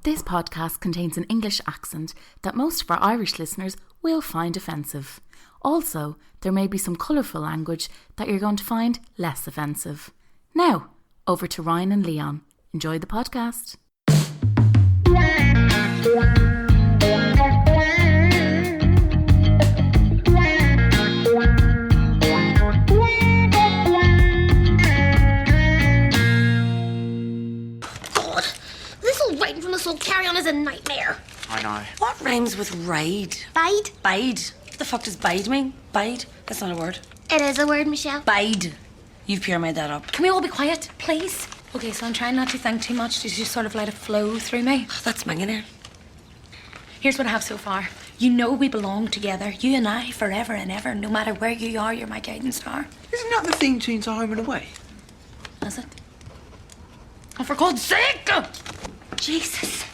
This podcast contains an English accent that most of our Irish listeners will find offensive. Also, there may be some colourful language that you're going to find less offensive. Now, over to Ryan and Leon. Enjoy the podcast. This will carry on as a nightmare. I know. What rhymes with ride? Bide? Bide. What the fuck does bide mean? Bide? That's not a word. It is a word, Michelle. Bide. You've pure made that up. Can we all be quiet, please? Okay, so I'm trying not to think too much. Just sort of let it flow through me. Oh, that's minging. Here's what I have so far. You know we belong together. You and I, forever and ever. No matter where you are, you're my guiding star. Isn't that the theme tune to Home and Away? Is it? Oh, for God's sake! Jesus.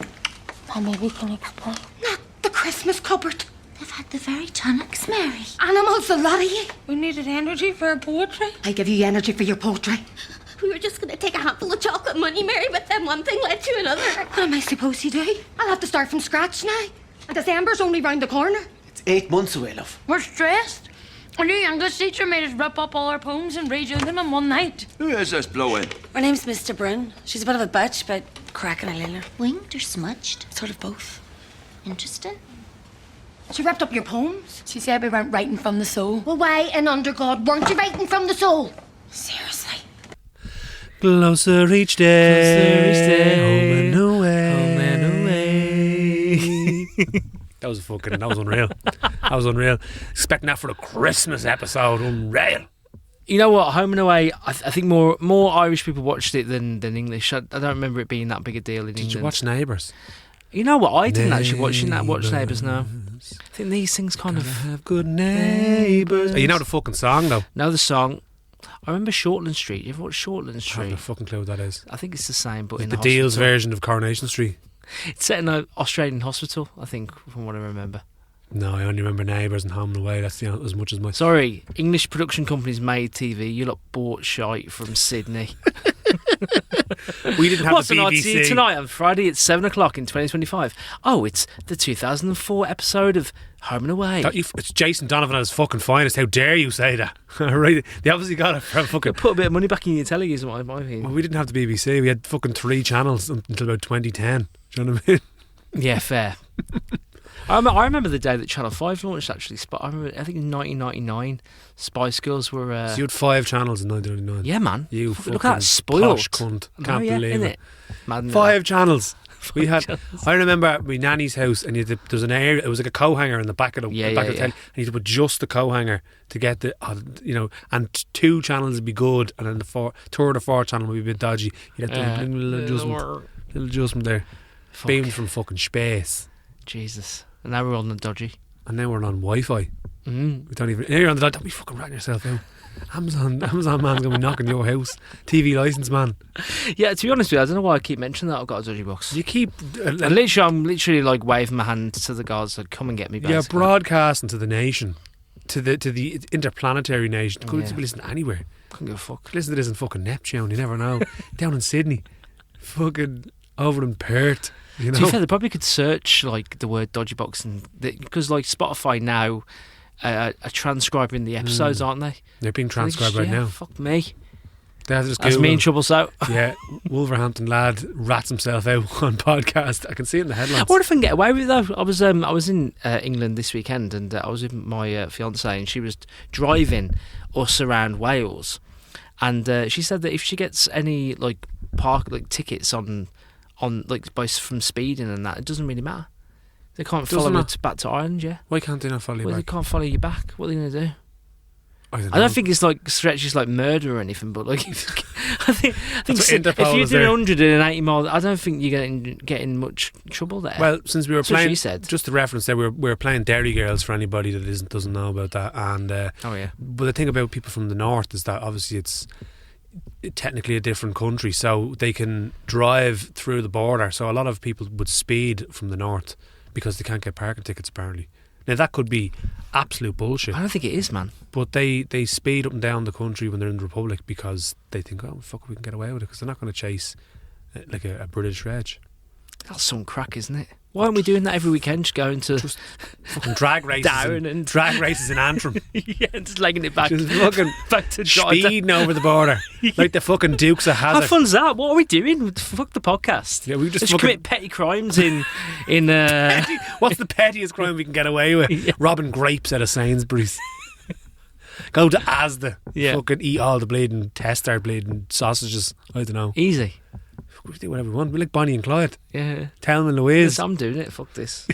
Mummy, we can explain. Not the Christmas cupboard. They've had the very tonics, Mary. Animals, a lot of you. We needed energy for our poetry. I give you energy for your poetry. We were just going to take a handful of chocolate money, Mary, but then one thing led to another. What am I supposed to do? I'll have to start from scratch now. And December's only round the corner. It's 8 months away, love. We're stressed. Our new English teacher made us rip up all our poems and redo them in one night. Who is this blowing? Her name's Mr. Bryn. She's a bit of a bitch, but cracking a liller. Winged or smudged? Sort of both. Interesting. She ripped up your poems. She said we weren't writing from the soul. Well, why and under God weren't you writing from the soul? Seriously. Closer each day, home and away. Home and away. That was unreal. That was unreal. Expecting that for a Christmas episode, unreal. You know what, Home and Away, I think more Irish people watched it than English. I don't remember it being that big a deal in England. Did you watch Neighbours? You know what, I didn't actually watch Neighbours now. I think these things kind of have good neighbours. You know the fucking song though? Know the song. I remember Shortland Street. You ever watched Shortland I Street? have no fucking clue what that is. I think it's the same, but in The the Deals hospital. version of Coronation Street. It's set in an Australian hospital, I think, from what I remember. No, I only remember Neighbours and Home and Away. That's as much as my... Sorry, English production companies made TV. You lot bought shite from Sydney. We didn't have What's the on BBC. tonight on Friday at 7 o'clock in 2025? Oh, it's the 2004 episode of Home and Away. It's Jason Donovan at his fucking finest. How dare you say that? Right? They obviously got it from fucking... Put a bit of money back in your telly, is my opinion. Well, we didn't have the BBC. We had fucking 3 channels until about 2010. Do you know what I mean? Yeah, fair. I remember the day that Channel 5 launched, actually. I think in 1999, Spice Girls were... So you had 5 channels in 1999. Yeah, man. You Look fucking at that, spoiled. posh cunt. Can't yeah, believe innit? it. Mad 5 channels. We had. channels. I remember at my nanny's house, and there was an area. It was like a coat hanger in the back of the Yeah, back yeah, of the telly, and you had to put just the coat hanger to get the, and 2 channels would be good, and then the third or fourth channel would be a bit dodgy. You'd have to do a little adjustment there. Fuck. Beamed from fucking space, Jesus. And now we're on the dodgy. and now we're on Wi-Fi. We don't even. You're on the dodgy. Don't be fucking ratting yourself out. Amazon man's gonna be knocking your house. TV license man. Yeah, to be honest with you, I don't know why I keep mentioning that I've got a dodgy box. You keep. I'm literally like waving my hand to the gods like, come and get me. You're basically. broadcasting to the nation, to the interplanetary nation. Could listen anywhere. Couldn't give a fuck. Listen to this in fucking Neptune. You never know. Down in Sydney, fucking over in Perth. You know. To be fair, they probably could search like the word dodgy box, and because like Spotify now are transcribing the episodes, aren't they? They're being transcribed right now. Fuck me. They have to just That's Google. me in trouble. So Yeah, Wolverhampton lad rats himself out on podcast. I can see it in the headlines. I wonder if I can get away with it though. I was in England this weekend, and I was with my fiancée, and she was driving us around Wales, and she said that if she gets any like tickets on like from speeding and that, it doesn't really matter. They can't follow you back to Ireland, yeah. Why can't they not follow you Well, they back? can't follow you back. What are they going to do? I I don't think it's like stretches like murder or anything, but like I think what Interpol if you're is doing there. 180 miles, I don't think you're getting much trouble there. Well, since we were That's what playing, she said. just to reference there, we were playing Dairy Girls for anybody that doesn't know about that. And oh yeah, but the thing about people from the north is that obviously it's technically a different country, so they can drive through the border. So a lot of people would speed from the north because they can't get parking tickets apparently. Now that could be absolute bullshit, I don't think it is, man. but they speed up and down the country when they're in the Republic because they think, oh fuck, we can get away with it because they're not going to chase like a British reg. That's some crack, isn't it? Why aren't we doing that every weekend? Just going to fucking drag races down and drag races in Antrim. yeah, just legging it back. Just fucking back to speeding over the border like the fucking Dukes of How Hazzard. fun's that? What are we doing? Fuck the podcast. Yeah, we just Let's fucking commit petty crimes in What's the pettiest crime we can get away with? Yeah. Robbing grapes out of Sainsbury's. Go to Asda. Yeah. Fucking eat all the bleeding tester bleeding sausages. I don't know. easy. We do whatever we want. We like Bonnie and Clyde. Yeah. Thelma and Louise. Yes, I'm doing it. Fuck this.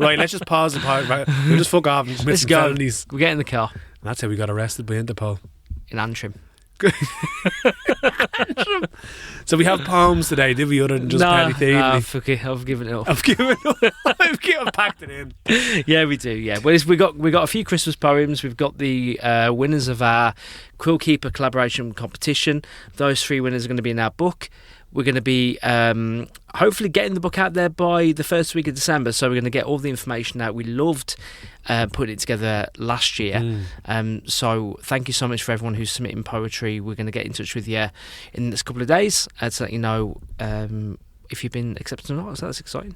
Right, let's just pause the part. Right, we'll just fuck off and commit Let's some go. felonies. We get in the car And that's how we got arrested by Interpol. in Antrim. So we have poems today, did we? Other than just petty thievery. Fuck it. I've given it up. I've given up. I've packed it in. Yeah, we do. Yeah, well, we got a few Christmas poems. We've got the winners of our Quillkeeper collaboration competition. Those 3 winners are going to be in our book. We're going to be hopefully getting the book out there by the first week of December. So we're going to get all the information out. We loved putting it together last year. So thank you so much for everyone who's submitting poetry. We're going to get in touch with you in the next couple of days to let you know if you've been accepted or not. So that's exciting.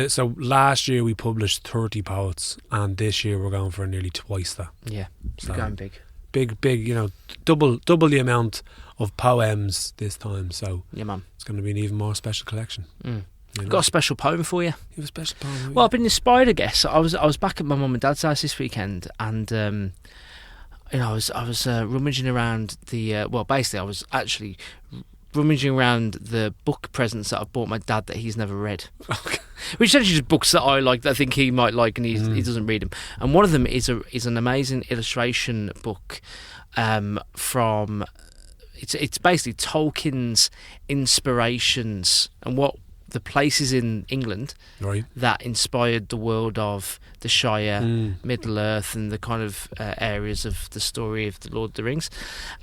So last year we published 30 poets, and this year we're going for nearly twice that. Yeah, So we're going big. Big, you know, double the amount of poems this time. So Yeah, man. it's going to be an even more special collection. You know? Got a special poem for you. You have a special poem. Well, I've been inspired, I guess. I was back at my mum and dad's house this weekend, and you know, I was rummaging around the. Basically, I was actually rummaging around the book presents that I've bought my dad that he's never read. Which essentially just books that I like, that I think he might like, and he doesn't read them. And one of them is an amazing illustration book from. It's basically Tolkien's inspirations and what the places in England that inspired the world of the Shire, Middle Earth, and the kind of areas of the story of the Lord of the Rings.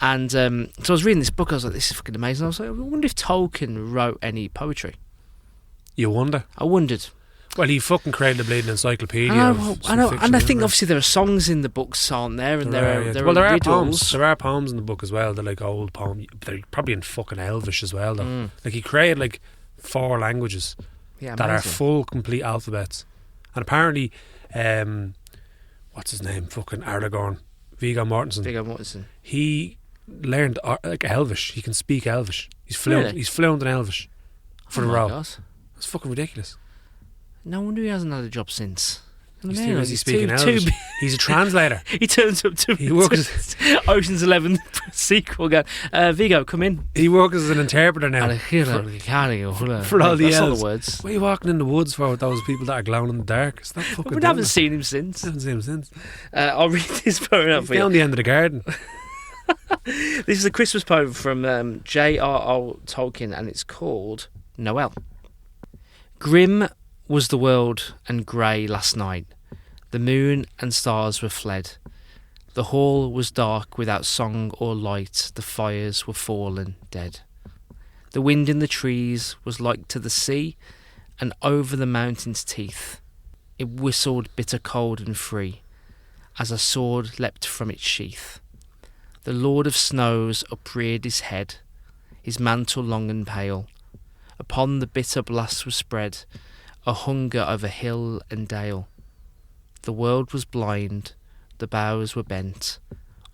And so I was reading this book. I was like, "This is fucking amazing." I was like, "I wonder if Tolkien wrote any poetry." You wonder? I wondered. Well, he fucking created a bleeding encyclopedia. I know, fiction, and I think isn't obviously there are songs in the books, aren't there? And there are there are riddles. poems. There are poems in the book as well. They're like old poems. They're probably in fucking Elvish as well, though. Like he created like 4 languages that are full, complete alphabets. And apparently, what's his name? Fucking Aragorn, Viggo Mortensen. He learned like Elvish. He can speak Elvish. He's fluent. Really? He's fluent in Elvish for the role. God. That's fucking ridiculous. No wonder he hasn't had a job since. He's too busy speaking Elvish. He's a translator. He turns up to Ocean's 11 sequel going, Viggo, come in. He works as an interpreter now for all the That's all elves. the words. What are you walking in the woods for with those people that are glowing in the dark? Stop fucking We doing haven't that. seen him since. Haven't seen him since. I'll read this poem out He's for you. down the end of the garden. This is a Christmas poem from JRR Tolkien, and it's called Noel. Grim was the world and grey last night. The moon and stars were fled. The hall was dark without song or light. The fires were fallen dead. The wind in the trees was like to the sea, and over the mountain's teeth it whistled bitter cold and free, as a sword leapt from its sheath. The Lord of Snows upreared his head, his mantle long and pale. Upon the bitter blast was spread a hunger over hill and dale. The world was blind, the boughs were bent,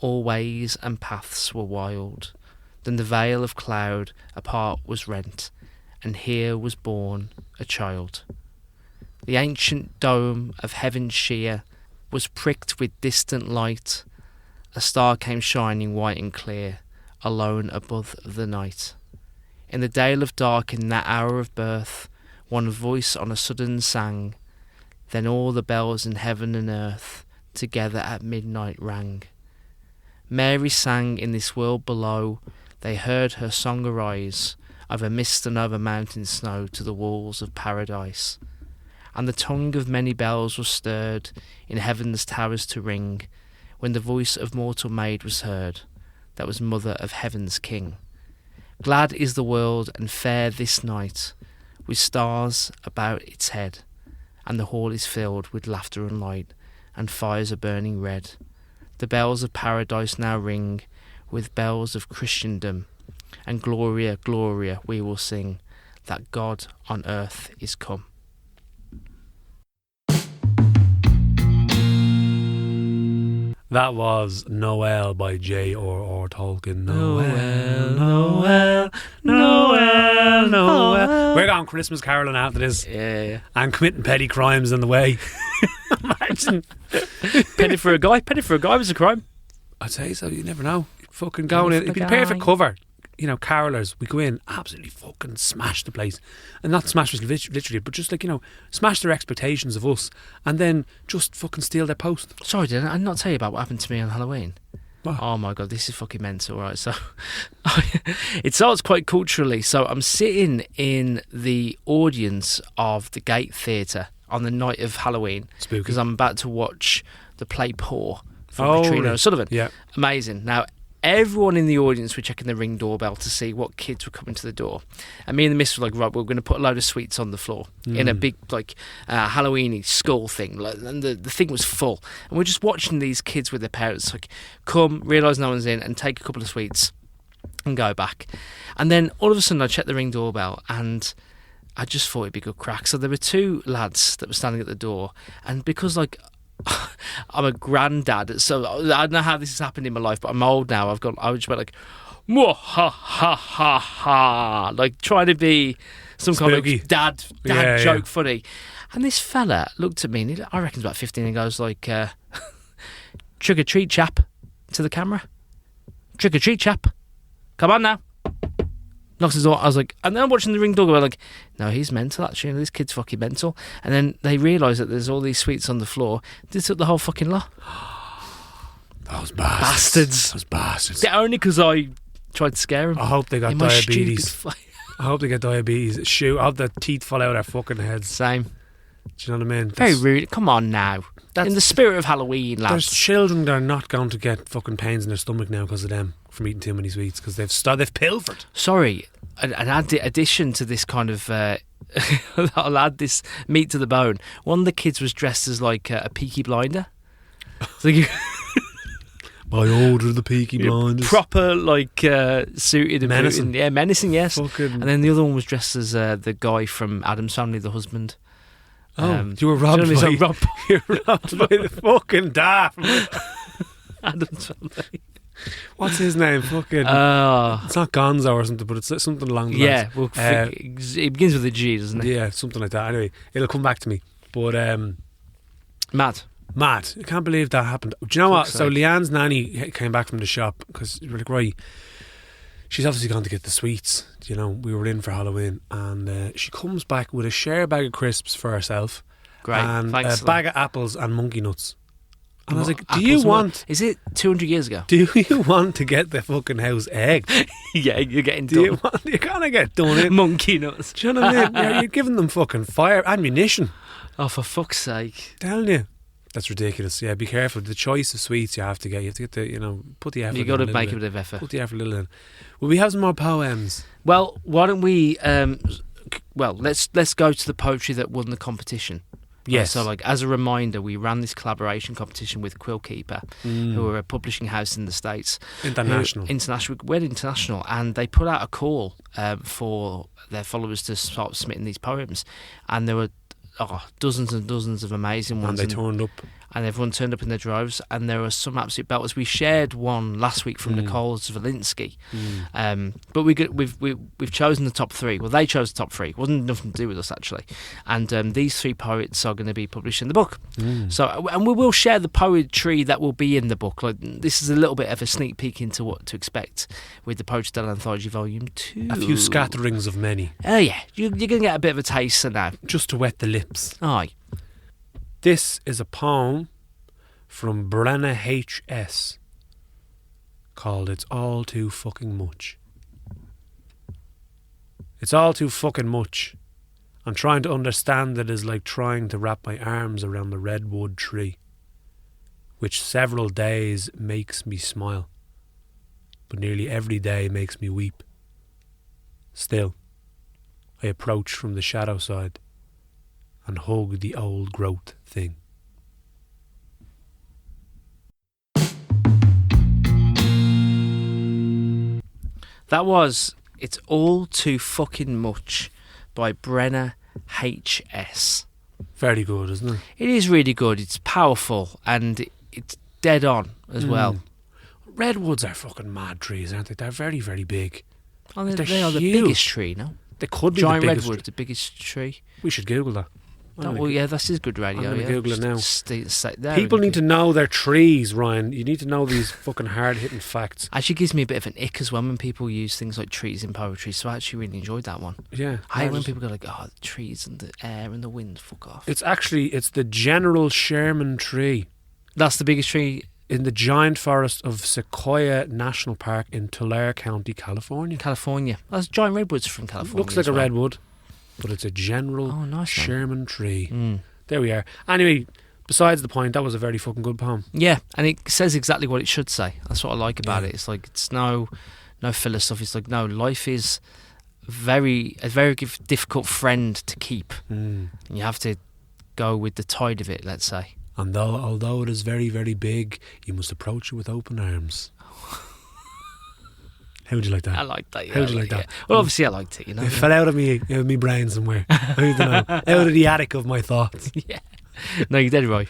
all ways and paths were wild. Then the veil of cloud apart was rent, and here was born a child. The ancient dome of heaven sheer was pricked with distant light. A star came shining white and clear, alone above the night. In the dale of dark, in that hour of birth, one voice on a sudden sang. Then all the bells in heaven and earth together at midnight rang. Mary sang in this world below. They heard her song arise over mist and over mountain snow to the walls of paradise. And the tongue of many bells was stirred in heaven's towers to ring, when the voice of mortal maid was heard, that was mother of heaven's king. Glad is the world and fair this night, with stars about its head, and the hall is filled with laughter and light, and fires are burning red. The bells of paradise now ring with bells of Christendom, and Gloria, Gloria we will sing, that God on earth is come. That was Noel by JRR Tolkien. Noel. We're going Christmas caroling after this. Yeah. And committing petty crimes on the way. Imagine. Penny for a guy was a crime. I'd say so. You never know. Fucking going in. Penny for It'd be the perfect guy. cover. You know, carolers, we go in, absolutely fucking smash the place. And not smash us literally, but just like, you know, smash their expectations of us and then just fucking steal their post. Sorry, did I not tell you about what happened to me on Halloween? What? Oh my God, this is fucking mental, right? So it starts quite culturally. So I'm sitting in the audience of the Gate Theatre on the night of Halloween. Spooky. Because I'm about to watch the play Poor from Katrina really? O'Sullivan. Yeah. Amazing. Now, everyone in the audience were checking the Ring doorbell to see what kids were coming to the door. And me and the missus were like, right, we're going to put a load of sweets on the floor in a big, like, Halloween-y skull thing. Like, and the thing was full. And we're just watching these kids with their parents, like, come, realise no one's in, and take a couple of sweets and go back. And then all of a sudden I checked the Ring doorbell and I just thought it'd be good crack. So there were two lads that were standing at the door. And because, like, I'm a granddad, so I don't know how this has happened in my life, but I'm old now. I just went like, "Mwah, ha ha ha ha," like trying to be some Spooky. kind of dad Yeah, joke funny. And this fella looked at me, and I reckon he's about 15, and goes like, "Trick or treat, chap," to the camera. "Trick or treat, chap. Come on now." Knocks his door. I was like, and then I'm watching the Ring doorbell. Like, no, he's mental. Actually, this kid's fucking mental. And then they realise that there's all these sweets on the floor. They took the whole fucking lot. Those Bastards. Those bastards. Yeah, only because I tried to scare him. I hope they got In my diabetes. stupid I hope they get diabetes. Shoot, I hope their teeth fall out of their fucking heads. Same. Do you know what I mean? Very rude. Come on now. In the spirit of Halloween, There's lads. children that are not going to get fucking pains in their stomach now because of them from eating too many sweets because they've pilfered. Sorry, an addition to this kind of... I'll add this meat to the bone. One of the kids was dressed as like a Peaky Blinder. So By order of the Peaky Blinders. proper like suited and Menacing. booted. Yeah, menacing, yes. Fucking- And then the other one was dressed as the guy from Adam's Family, the husband. You were robbed do you know what I mean? by... So You were robbed by the fucking daft. Adam's Family. What's his name? Fucking... it's not Gonzo or something, but it's something along the yeah, lines. well, it begins with a G, doesn't it? Yeah, something like that. Anyway, it'll come back to me. But Mad. I can't believe that happened. Do you know what? Fuck's So sake. Leanne's nanny came back from the shop because we're like, right, she's obviously gone to get the sweets. You know, we were in for Halloween, and she comes back with a share bag of crisps for herself, Great. and Thanks. a bag of apples and monkey nuts. And I was like, do Apples you and want? Is it 200 years ago? Do you want to get the fucking house egged? Yeah, you're getting Do you want? You're gonna get done in. Monkey nuts. Do you know what I mean? You're giving them fucking fire ammunition. Oh, for fuck's sake. Telling you. That's ridiculous. Yeah, be careful. The choice of sweets you have to get the, you know, put the effort in. You got to a little make a bit. bit of effort. Put the effort a little in. Will we have some more poems? Well, why don't we? Let's go to the poetry that won the competition. Yes. So, like as a reminder, we ran this collaboration competition with Quillkeeper, who are a publishing house in the States. International. We're international, and they put out a call for their followers to start submitting these poems, and there were dozens and dozens of amazing ones. And they turned up. And everyone turned up in their droves, and there were some absolute belters. We shared one last week from Nicole Zvolinsky, but we've chosen the top three. Well, they chose the top three. It wasn't nothing to do with us actually. And these three poets are going to be published in the book. So, and we will share the poetry that will be in the book. Like this is a little bit of a sneak peek into what to expect with the Poetry Style Anthology Volume 2. A few scatterings of many. Oh yeah, you're going to get a bit of a taste of that. Just to wet the lips. Aye. This is a poem from Brenna H.S. called It's All Too Fucking Much. It's all too fucking much. And trying to understand it is like trying to wrap my arms around the redwood tree, which several days makes me smile, but nearly every day makes me weep. Still, I approach from the shadow side and hug the old growth thing. That was It's All Too Fucking Much by Brenna HS. Very good, isn't it? It is really good. It's powerful and it's dead on as well. Redwoods are fucking mad trees, aren't they? They're very, very big. Oh, They're they are the huge. biggest tree, no? They could be Giant the biggest. redwood, the biggest tree. We should Google that. Well, yeah, this is good radio. I'm going to Google it now. Stay there People and- need to know their trees, Ryan. You need to know these fucking hard-hitting facts. Actually gives me a bit of an ick as well when people use things like trees in poetry, so I actually really enjoyed that one. Yeah. I hate when people go like, oh, the trees and the air and the wind, fuck off. It's the General Sherman tree That's the biggest tree in the giant forest of Sequoia National Park in Tulare County, California. in California. That's giant redwoods from California. Looks like as a well. redwood, but it's a General Oh, nice one. Sherman tree. Mm. There we are. Anyway, besides the point, that was a very fucking good poem. Yeah, and it says exactly what it should say. That's what I like about Yeah. it. It's like it's no filler stuff. It's like no, life is a very difficult friend to keep. And you have to go with the tide of it. Let's say. And although it is very, very big, you must approach it with open arms. How would you like that? I like that. Yeah, How would you like that? Yeah. Well, obviously I liked it. You know. It fell out of me brain somewhere. I don't know. Out of the attic of my thoughts. Yeah. No, you did right.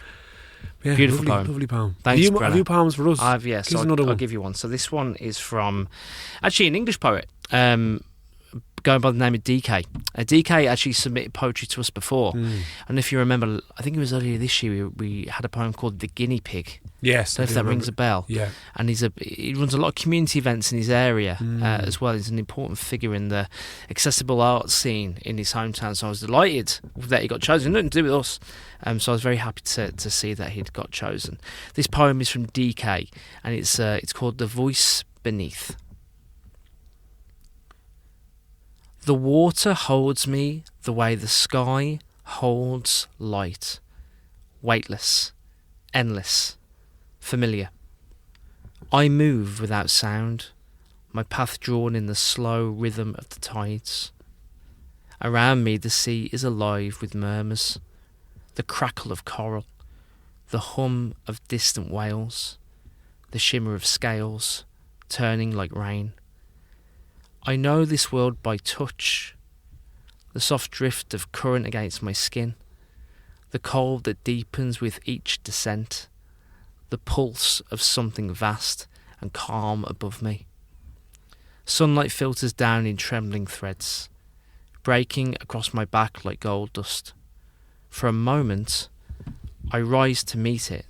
Yeah, Beautiful lovely, poem. Lovely poem. Thanks, have Brenna. you poems for us? I've yes. Give us I'll, another I'll one. give you one. So this one is from actually an English poet. Going by the name of DK. DK actually submitted poetry to us before. And if you remember, I think it was earlier this year, we had a poem called The Guinea Pig. Yes. I don't know if that rings a bell. Yeah. And he runs a lot of community events in his area as well. He's an important figure in the accessible art scene in his hometown. So I was delighted that he got chosen. Nothing to do with us. So I was very happy to see that he'd got chosen. This poem is from DK, and it's called The Voice Beneath. The water holds me the way the sky holds light. Weightless, endless, familiar. I move without sound, my path drawn in the slow rhythm of the tides. Around me the sea is alive with murmurs, the crackle of coral, the hum of distant whales, the shimmer of scales turning like rain. I know this world by touch, the soft drift of current against my skin, the cold that deepens with each descent, the pulse of something vast and calm above me. Sunlight filters down in trembling threads, breaking across my back like gold dust. For a moment, I rise to meet it,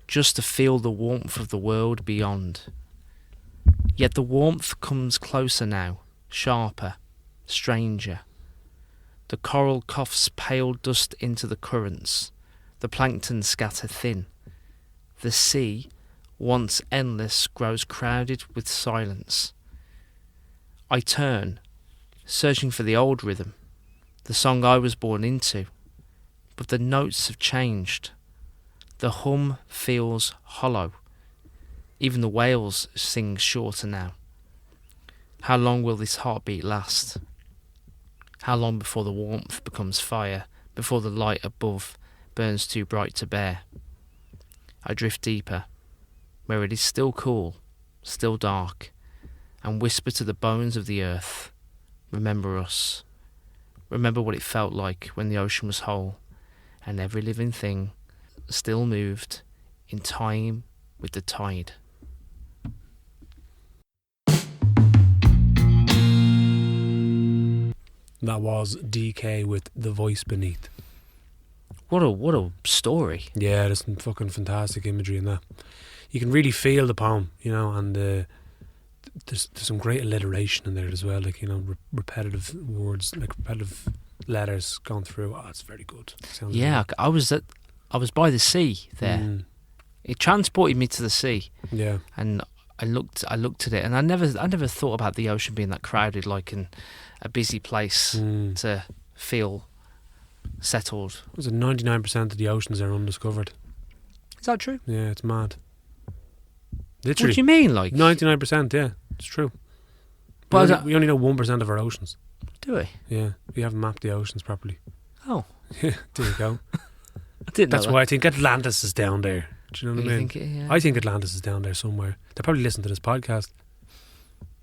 just to feel the warmth of the world beyond. Yet the warmth comes closer now, sharper, stranger. The coral coughs pale dust into the currents, the plankton scatter thin. The sea, once endless, grows crowded with silence. I turn, searching for the old rhythm, the song I was born into, but the notes have changed. The hum feels hollow. Even the whales sing shorter now. How long will this heartbeat last? How long before the warmth becomes fire, before the light above burns too bright to bear? I drift deeper, where it is still cool, still dark, and whisper to the bones of the earth, remember us. Remember what it felt like when the ocean was whole, and every living thing still moved in time with the tide. That was DK with The Voice Beneath. What a story. Yeah, there's some fucking fantastic imagery in that. You can really feel the poem, you know, and there's some great alliteration in there as well, like, you know, repetitive words, like repetitive letters gone through. Oh, it's very good. Sounds Yeah, good. I was by the sea there. It transported me to the sea. Yeah. And I looked at it, and I never thought about the ocean being that crowded, like in a busy place to feel settled. Was it 99% of the oceans are undiscovered? Is that true? Yeah, it's mad. Literally. What do you mean, like 99%? Yeah, it's true. But We only know 1% of our oceans. do we? Yeah, we haven't mapped the oceans properly. Oh, Yeah, there you go. I didn't know That's that. why I think Atlantis is down there. Do you know what I You mean? think it, yeah. I think Atlantis is down there somewhere. They probably listen to this podcast.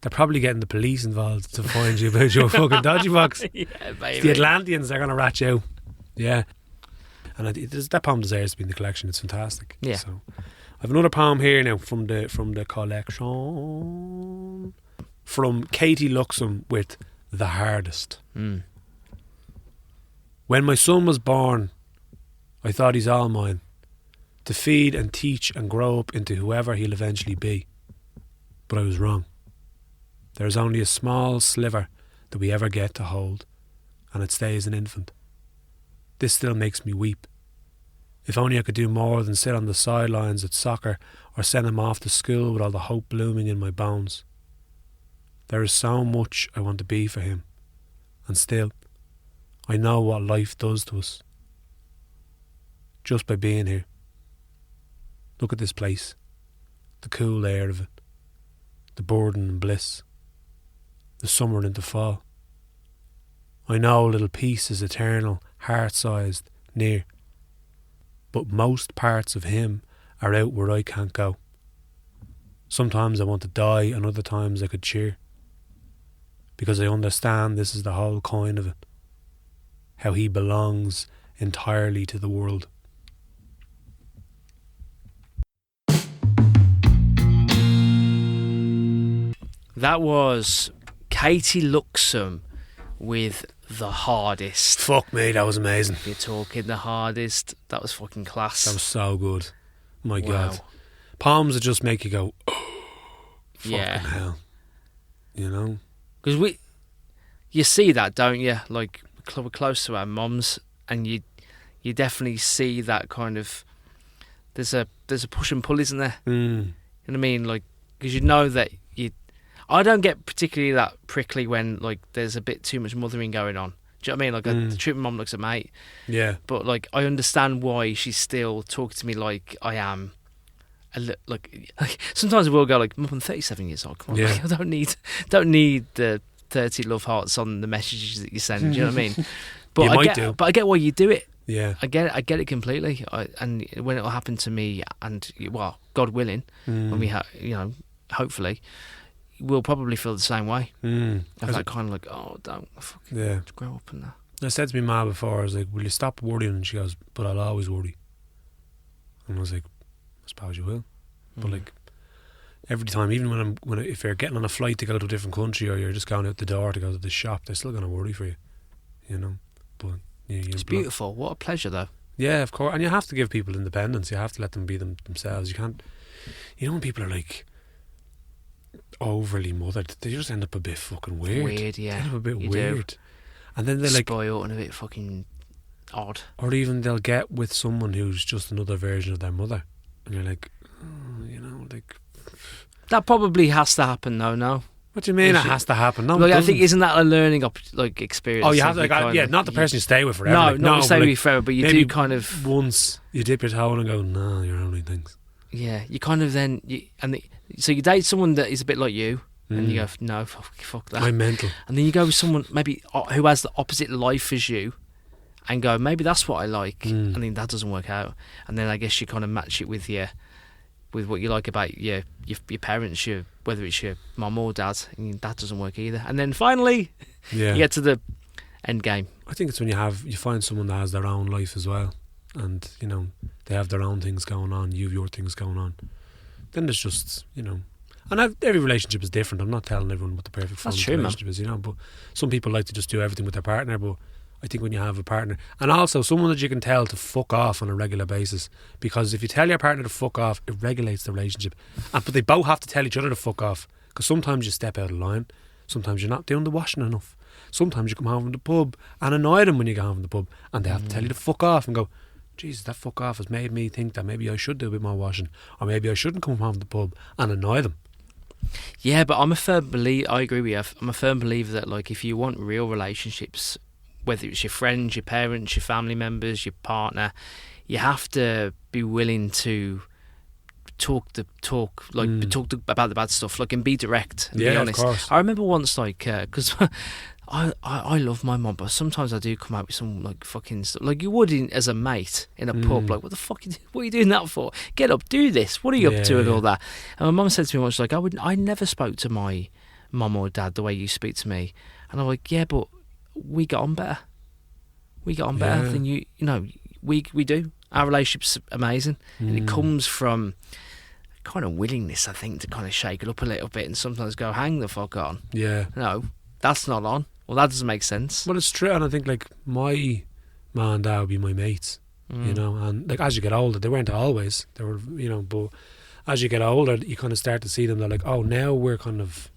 They're probably getting the police involved to find you about your fucking dodgy box. Yeah, baby. It's the Atlanteans, they're going to rat you out. Yeah. And that poem deserves to be in the collection. It's fantastic. Yeah. So I have another poem here now from the collection. From Katy Luxem with The Hardest. Mm. When my son was born, I thought he's all mine, to feed and teach and grow up into whoever he'll eventually be. But I was wrong. There is only a small sliver that we ever get to hold, and it stays an infant. This still makes me weep. If only I could do more than sit on the sidelines at soccer or send him off to school with all the hope blooming in my bones. There is so much I want to be for him, and still, I know what life does to us. Just by being here. Look at this place, the cool air of it, the burden and bliss, the summer into fall. I know a little peace is eternal, heart-sized, near. But most parts of him are out where I can't go. Sometimes I want to die and other times I could cheer. Because I understand this is the whole coin of it. How he belongs entirely to the world. That was Katy Luxem with The Hardest. Fuck me, that was amazing. You're talking The Hardest. That was fucking class. That was so good. My Wow. God. Poems that just make you go, oh, fucking Yeah. hell. You know? Because you see that, don't you? Like, we're close to our mums, and you definitely see that kind of. There's a push and pull, isn't there? Mm. You know what I mean? Like, because you know that I don't get particularly that prickly when like there's a bit too much mothering going on. Do you know what I mean? Like, I treat my mum like a mate. Yeah. But like, I understand why she's still talking to me like I am. Like sometimes I will go like, Mum, I'm 37 years old. Come on, Yeah. like, I don't need the 30 love hearts on the messages that you send. Do you know what I mean? But You I might get, do. But I get why you do it. Yeah. I get it completely. And when it'll happen to me, and well, God willing, when we have, hopefully, we'll probably feel the same way. Have that kind of like, oh, don't fucking grow up and that. I said to my ma before, I was like, will you stop worrying? And she goes, but I'll always worry. And I was like, I suppose you will. But like, every time, even if you're getting on a flight to go to a different country, or you're just going out the door to go to the shop, they're still going to worry for you, you know. But yeah, It's beautiful. What a pleasure, though. Yeah, of course. And you have to give people independence. You have to let them be themselves. You can't. You know, when people are like overly mothered, they just end up a bit fucking weird. Weird, yeah. They end up a bit You weird. do. And then they're like spoiled and a bit fucking odd. Or even they'll get with someone who's just another version of their mother, and you're like, oh, you know, like. That probably has to happen, though. No. What do you mean it has to happen? No, like, it I think doesn't. isn't that a learning experience? Oh, you have to, like, not the person you stay with forever. No, like, not stay but with you forever, but you maybe do kind of once you dip your toe in and go, no, you're only things. Yeah, you kind of then so you date someone that is a bit like you, and you go, no, fuck that. I'm mental. And then you go with someone maybe who has the opposite life as you, and go, maybe that's what I like, and then that doesn't work out, and then I guess you kind of match it with what you like about your parents, whether it's your mum or dad, and that doesn't work either. And then finally, you get to the end game. I think it's when you find someone that has their own life as well, and you know they have their own things going on, you have your things going on. Then there's just and every relationship is different. I'm not telling everyone what the perfect relationship is, but some people like to just do everything with their partner. But I think when you have a partner, and also someone that you can tell to fuck off on a regular basis, because if you tell your partner to fuck off, it regulates the relationship. But they both have to tell each other to fuck off, because sometimes you step out of line, sometimes you're not doing the washing enough, sometimes you come home from the pub and annoy them when you get home from the pub, and they have to tell you to fuck off and go, Jesus, that fuck off has made me think that maybe I should do a bit more washing, or maybe I shouldn't come home from the pub, and annoy them. Yeah, but I'm a firm believer. I agree with you. I'm a firm believer that, like, if you want real relationships, whether it's your friends, your parents, your family members, your partner, you have to be willing to talk about the bad stuff, like, and be direct and be honest. Of course. I remember once, like, because I love my mum, but sometimes I do come out with some like fucking stuff, like you would as a mate in a pub. Like, what the fuck? What are you doing that for? Get up, do this. What are you up to, and all that? And my mum said to me once, like, I never spoke to my mum or dad the way you speak to me. And I'm like, yeah, but we get on better. We get on better than you know, we do. Our relationship's amazing. And it comes from kind of willingness, I think, to kind of shake it up a little bit and sometimes go, hang the fuck on. Yeah. No, that's not on. Well, that doesn't make sense. Well, it's true, and I think like my mum and dad would be my mates, you know, and like as you get older, they weren't always. They were, you know, but as you get older, you kind of start to see them. They're like, oh, now we're kind of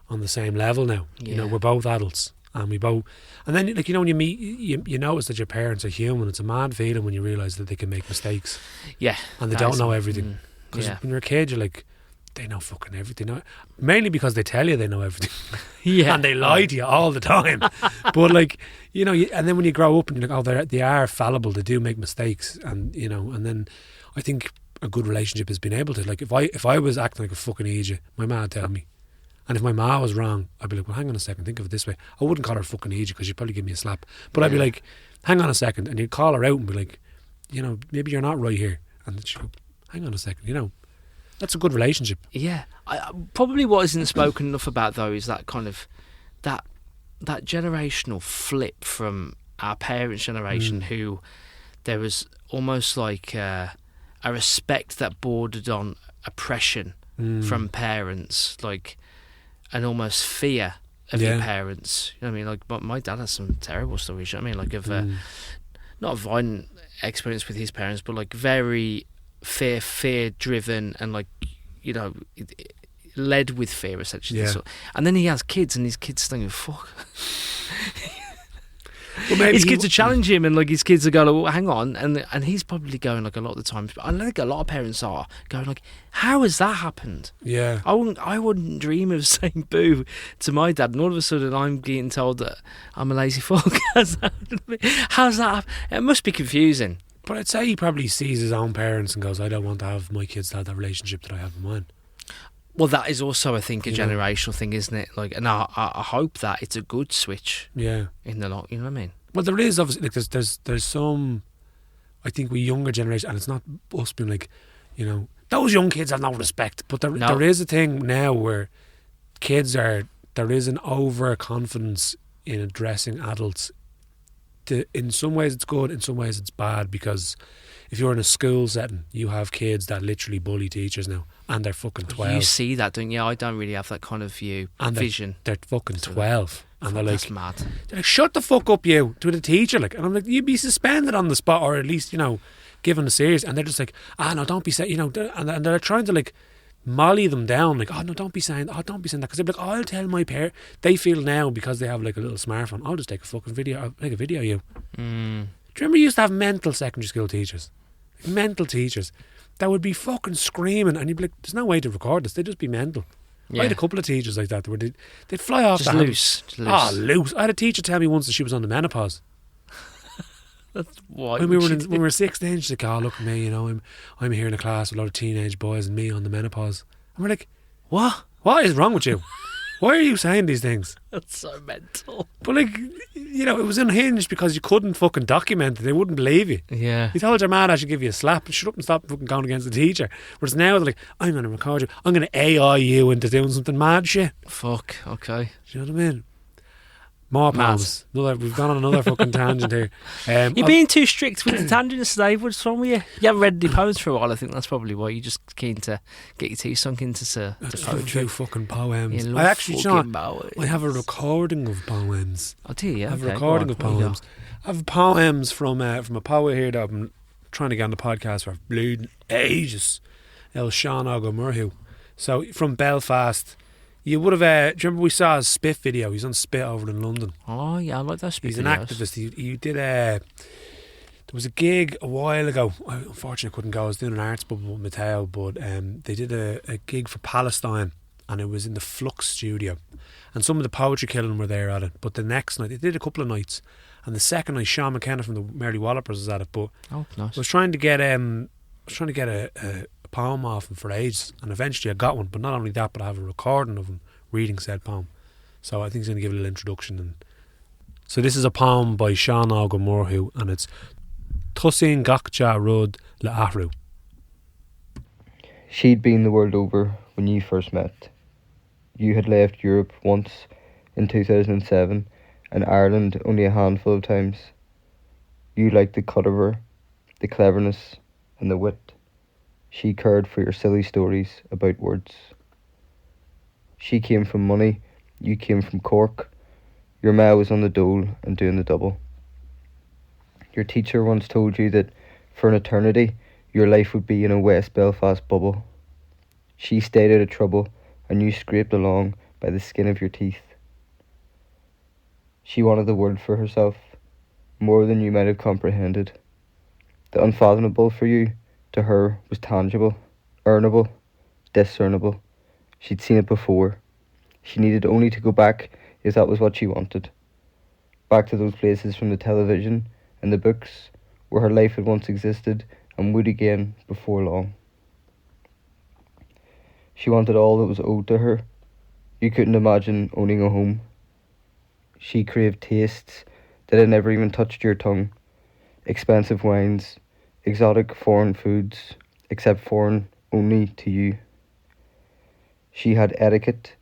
on the same level now. You know, we're both adults, and we both. And then, like, you know, when you meet, you notice that your parents are human. It's a mad feeling when you realise that they can make mistakes. Yeah, and they don't know everything. Because when you're a kid, you're like, they know fucking everything. Mainly because they tell you they know everything. And they lie to you all the time. But like, you know, and then when you grow up and you're like, oh, they are fallible, they do make mistakes. And, you know, and then I think a good relationship has been able to, like, if I was acting like a fucking idiot, my ma would tell me. And if my ma was wrong, I'd be like, well, hang on a second, think of it this way. I wouldn't call her a fucking idiot because she'd probably give me a slap. But I'd be like, hang on a second. And you'd call her out and be like, you know, maybe you're not right here. And she'd go, hang on a second, you know. That's a good relationship. Yeah. Probably what isn't spoken enough about, though, is that kind of that generational flip from our parents' generation, who there was almost like a respect that bordered on oppression from parents, like an almost fear of your parents. You know what I mean? Like, my dad has some terrible stories. You know what I mean? Like of not a violent experience with his parents, but like very fear driven, and like, you know, led with fear essentially. So, and then he has kids, and his kids thinking, fuck. Well, maybe his kids are challenging him, and like his kids are going, oh, hang on, and he's probably going, like, a lot of the times, I think a lot of parents are going like, how has that happened? Yeah, I wouldn't dream of saying boo to my dad, and all of a sudden I'm getting told that I'm a lazy fuck. How's that? It must be confusing. But I'd say he probably sees his own parents and goes, I don't want to have my kids to have that relationship that I have with mine. Well, that is also, I think, a generational thing, isn't it? Like, and I hope that it's a good switch. Yeah. In the lot, you know what I mean? Well, there is obviously, like, there's some, I think, we younger generation, and it's not us being like, you know, those young kids have no respect. But there is a thing now where there is an overconfidence in addressing adults. In some ways it's good, in some ways it's bad, because if you're in a school setting, you have kids that literally bully teachers now, and they're fucking 12. You see that, don't you? I don't really have that kind of view, and vision. They're fucking 12, and they're like, that's mad. They're like, shut the fuck up, you, to the teacher, like, and I'm like, you'd be suspended on the spot, or at least, you know, given a serious. And they're just like, no, don't be saying, you know, and they're trying to like molly them down, like, don't be saying that, because they're like, I'll tell my parent. They feel now, because they have like a little smartphone, I'll just take a fucking video, I'll take a video of you. Do you remember you used to have mental secondary school teachers? Mental teachers that would be fucking screaming, and you'd be like, there's no way to record this, they'd just be mental. I had a couple of teachers like that where they'd fly off just the loose. Loose. I had a teacher tell me once that she was on the menopause. That's why when we were 16, she's like, oh, look at me, you know, I'm here in a class with a lot of teenage boys and me on the menopause. And we're like, what is wrong with you? Why are you saying these things? That's so mental. But like, you know, it was unhinged because you couldn't fucking document it. They wouldn't believe you. Yeah. You told your man I should give you a slap. Shut up and stop fucking going against the teacher. Whereas now they're like, I'm going to record you. I'm going to AI you into doing something mad shit. Fuck, okay. Do you know what I mean? More pounds. We've gone on another fucking tangent here. You're being too strict with the tangents today. What's wrong with you? You haven't read any poems for a while. I think that's probably why you're just keen to get your teeth sunk into poetry. A few fucking poems. I actually, I have a recording of poems. Oh, do you? I have a recording of poems. I have poems from a poet here that I've been trying to get on the podcast for bleeding ages. Seán Óg Ó Murchú. So from Belfast. You would have, do you remember we saw his Spit video? He's on Spit over in London. Oh yeah, I like that Spit He's videos. an activist. He did there was a gig a while ago. I unfortunately couldn't go. I was doing an arts bubble with Mateo, but they did a gig for Palestine, and it was in the Flux studio. And some of the Poetry Killing were there at it. But the next night, they did a couple of nights. And the second night, Sean McKenna from the Merry Wallopers was at it. But nice. I was trying to get a poem off him for ages, and eventually I got one. But not only that, but I have a recording of him reading said poem. So I think he's going to give it a little introduction. And so this is a poem by Seán Óg Ó Murchú, and it's Tusin Gachja Rud Le Ahru. She'd been the world over when you first met. you had left Europe once in 2007 and Ireland only a handful of times. You liked the cut of her, the cleverness and the wit. She cared for your silly stories about words. She came from money, you came from Cork. Your ma was on the dole and doing the double. Your teacher once told you that for an eternity your life would be in a West Belfast bubble. She stayed out of trouble and you scraped along by the skin of your teeth. She wanted the world for herself, more than you might have comprehended. The unfathomable for you, to her, was tangible, earnable, discernible. She'd seen it before. She needed only to go back if that was what she wanted. Back to those places from the television and the books where her life had once existed and would again before long. She wanted all that was owed to her. You couldn't imagine owning a home. She craved tastes that had never even touched your tongue. Expensive wines, exotic foreign foods, except foreign only to you. She had etiquette,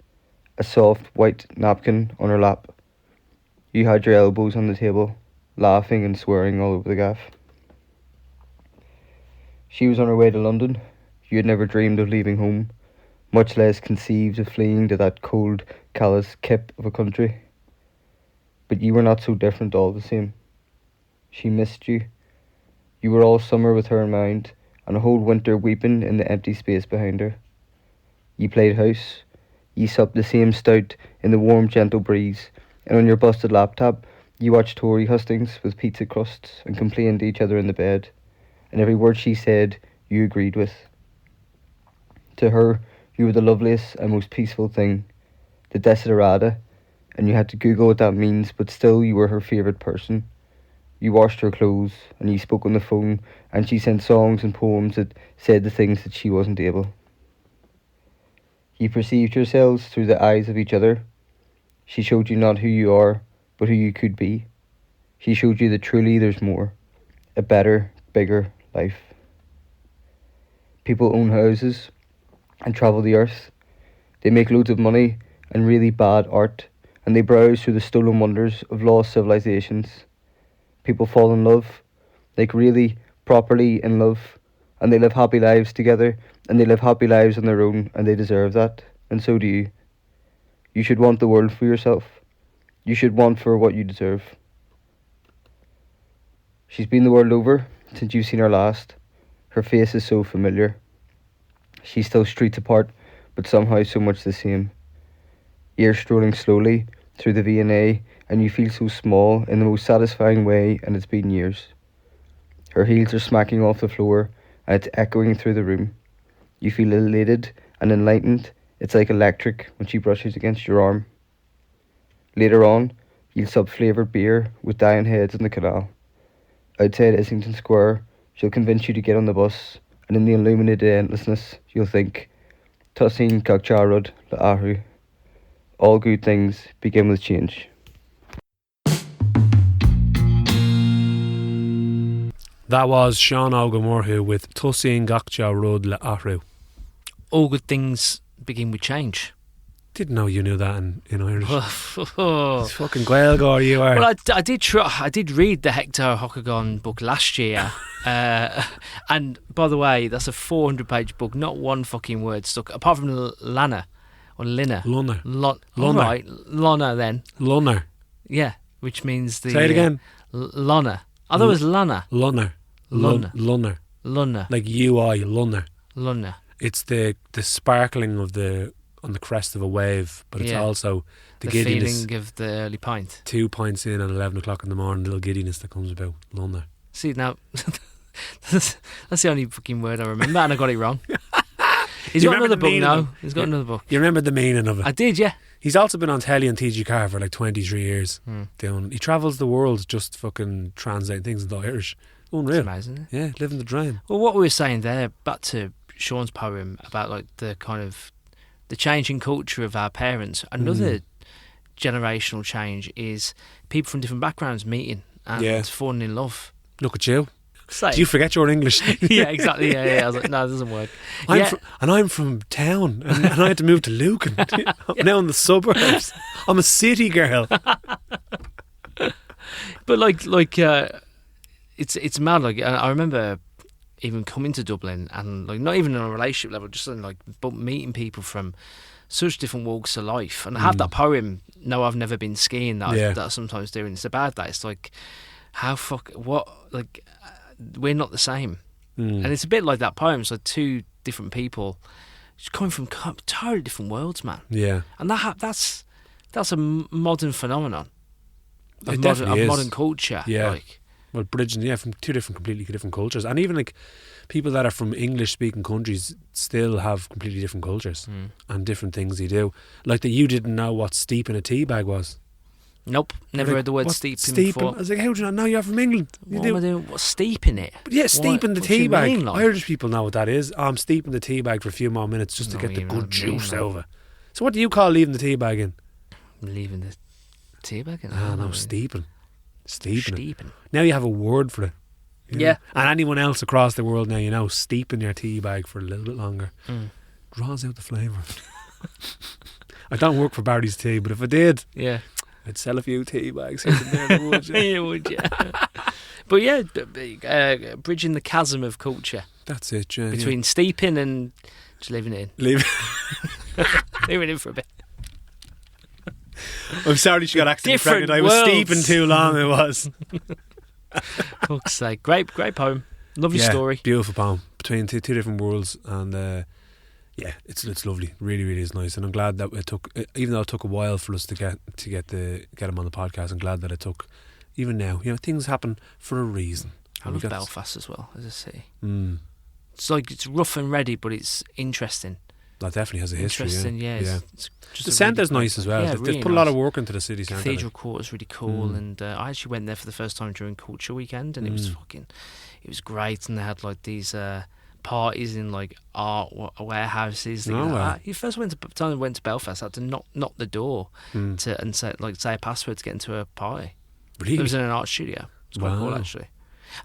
a soft white napkin on her lap. You had your elbows on the table, laughing and swearing all over the gaff. She was on her way to London. You had never dreamed of leaving home, much less conceived of fleeing to that cold, callous kip of a country. But you were not so different all the same. She missed you. You were all summer with her in mind, and a whole winter weeping in the empty space behind her. You played house. You supped the same stout in the warm, gentle breeze, and on your busted laptop, you watched Tory hustings with pizza crusts and complained to each other in the bed, and every word she said, you agreed with. To her, you were the loveliest and most peaceful thing, the desiderata, and you had to Google what that means, but still you were her favourite person. You washed her clothes, and you spoke on the phone, and she sent songs and poems that said the things that she wasn't able. You perceived yourselves through the eyes of each other. She showed you not who you are, but who you could be. She showed you that truly there's more, a better, bigger life. People own houses and travel the earth. They make loads of money and really bad art, and they browse through the stolen wonders of lost civilizations. People fall in love, like really, properly in love, and they live happy lives together, and they live happy lives on their own, and they deserve that, and so do you. You should want the world for yourself. You should want for what you deserve. She's been the world over since you've seen her last. Her face is so familiar. She's still streets apart, but somehow so much the same. You're strolling slowly through the V&A, and you feel so small in the most satisfying way, and it's been years. Her heels are smacking off the floor, and it's echoing through the room. You feel elated and enlightened. It's like electric when she brushes against your arm. Later on, you'll sup flavoured beer with dying heads in the canal. Outside Islington Square, she'll convince you to get on the bus, and in the illuminated endlessness, you'll think, Tusin Gakjarod Le Ahu. All good things begin with change. That was Seán Óg Ó Murchú with Tusin Gakjarod Le Ahu. All good things begin with change. Didn't know you knew that in Irish. It's fucking Gaeilgeoir you are. Well, I did read the Hector Hocagon book last year, and by the way, that's a 400-page book. Not one fucking word stuck, apart from Lana or Lina. Lunner. All right, Lana then. Lunner. Yeah, which means the. Say it again. Lana. I thought it was Lana. Lunner. Lunner. Like UI, Lunner. Lunner. It's the sparkling of on the crest of a wave, but it's also the giddiness. Feeling of the early pint. 2 pints in at 11 o'clock in the morning, little giddiness that comes about. Lunner. See, now, that's the only fucking word I remember, and I got it wrong. He's got another book now. He's got another book. You remember the meaning of it? I did, yeah. He's also been on telly on TG Car for like 23 years. He travels the world just fucking translating things into Irish. Unreal. That's amazing, yeah, living the dream. Well, what we were saying there, back to Sean's poem about like the kind of the changing culture of our parents. Another generational change is people from different backgrounds meeting and falling in love. Look at you. Same. Do you forget your English? Yeah, exactly. Yeah. I was like, no, it doesn't work. I'm from town, and I had to move to Lucan. I'm now in the suburbs. I'm a city girl. But it's mad. Like I remember even coming to Dublin and like not even on a relationship level, just but meeting people from such different walks of life, and I have that poem. No, I've never been skiing. That I sometimes do, and it's about that. It's like we're not the same, and it's a bit like that poem. It's like two different people, just coming from totally different worlds, man. Yeah, and that's a modern phenomenon. It definitely is. Modern culture. Yeah. Well, bridging, from two completely different cultures. And even like people that are from English-speaking countries still have completely different cultures and different things they do. Like that you didn't know what steeping a tea bag was. Nope, never heard the word steeping before. I was like, how do you not know? You're from England. What am I doing? What, steeping it? But yeah, steeping the what tea bag. mean, like? Irish people know what that is. I'm steeping the tea bag for a few more minutes just to get the good juice out of it. So what do you call leaving the tea bag in? Leaving the tea bag in? No, steeping. Steeping. Now you have a word for it. Yeah. And anyone else across the world now, steeping your tea bag for a little bit longer draws out the flavour. I don't work for Barry's Tea, but if I did, I'd sell a few tea bags here and there. Would you? You would, yeah. But yeah, bridging the chasm of culture. That's it, yeah. Between steeping and just leaving it in. Leaving it in for a bit. I'm sorry she got accidentally pregnant. I was steeping too long. It was. Fuck's sake. Great poem. Lovely story. Beautiful poem between two different worlds, and it's lovely. Really, really is nice. And I'm glad that it took, even though it took a while for us to get him on the podcast. I'm glad that it took. Even now, things happen for a reason. I love Belfast as well as a city. It's like it's rough and ready, but it's interesting. That definitely has a history. Interesting, yeah. It's the centre's really nice as well. Yeah, they've put a lot of work into the city centre. Cathedral Quarter's really cool, and I actually went there for the first time during Culture Weekend, and it was great. And they had like these parties in like art warehouses. You first time I went to Belfast, I had to knock the door and say a password to get into a party. Really? It was in an art studio. It's quite cool actually.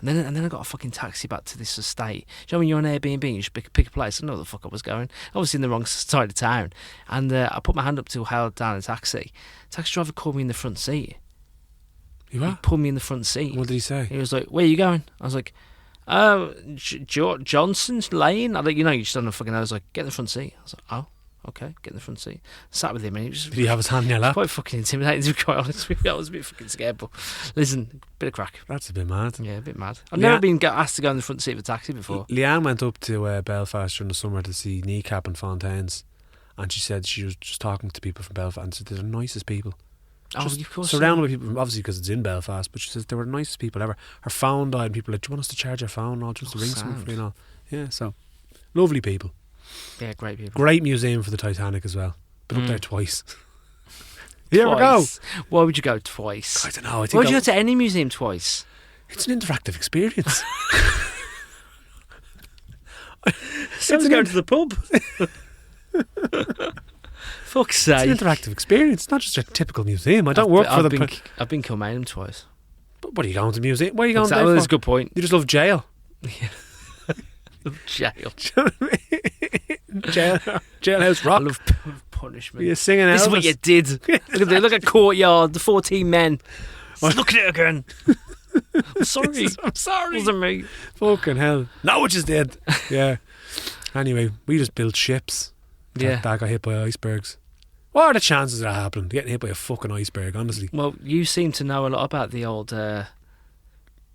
And then I got a fucking taxi back to this estate. Do you know when you're on Airbnb, you just pick a place? I don't know where the fuck I was going. Obviously in the wrong side of town. And I put my hand up to hail down a taxi. Taxi driver called me in the front seat. You what? He pulled me in the front seat. What did he say? He was like, "Where are you going?" I was like, Johnson's Lane. I you just don't know fucking know. I was like, "Get in the front seat." I was like, "Oh, okay, get in the front seat." Sat with him and he was. Did he have his hand in your lap? Quite fucking intimidating, to be quite honest with you. I was a bit fucking scared, but listen, bit of crack. That's a bit mad. Yeah, a bit mad. I've never been asked to go in the front seat of a taxi before. Leanne went up to Belfast during the summer to see Kneecap and Fontaines, and she said she was just talking to people from Belfast and said they're the nicest people. Just of course. Surrounded by people, obviously because it's in Belfast, but she says they were the nicest people ever. Her phone died and people were like, "Do you want us to charge your phone?" Or just to ring someone for you and all. Yeah, so lovely people. Yeah, great people. Great museum for the Titanic as well. Been up there twice. You ever go? Why would you go twice? I don't know. Why would you go to any museum twice? It's an interactive experience. It's to go to the pub. Fuck's sake. It's an interactive experience. It's not just a typical museum. I don't work for the... I've been Kilmainham twice. But what are you going to the museum? Why are you going there for? That's a good point. You just love jail. Yeah. Jail. Do you know what I mean? Jailhouse Rock. I love punishment. You're singing Elvis. This is what you did. Look at Courtyard, the 14 men. Look at it again. I'm sorry. It wasn't me. Fucking hell. No, it just did. Yeah. Anyway, we just built ships. That got hit by icebergs. What are the chances of that happening? Getting hit by a fucking iceberg, honestly. Well, you seem to know a lot about the old